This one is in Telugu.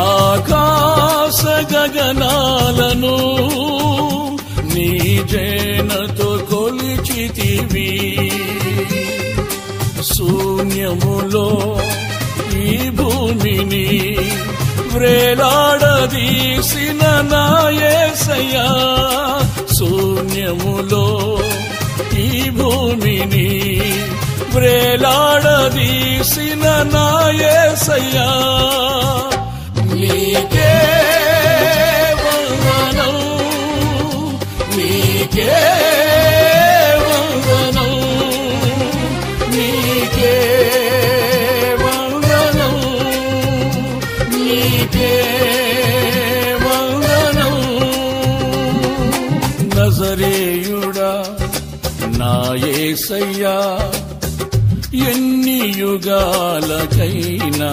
ఆకాశ గగనాలను నీ జేనతో కొలిచితివి, శూన్యములో ఈ భూమిని వ్రేలాడదీసిన నా యేసయ్యా, శూన్యములో ఈ భూమిని వ్రేలాడదీసిన నా యేసయ్యా, నీకే వందనం, నీకే వందనం, నీకే వందనం, నీకే వందనం. నజరేయుడా నా యేసయ్యా, ఎన్ని యుగాలకైనా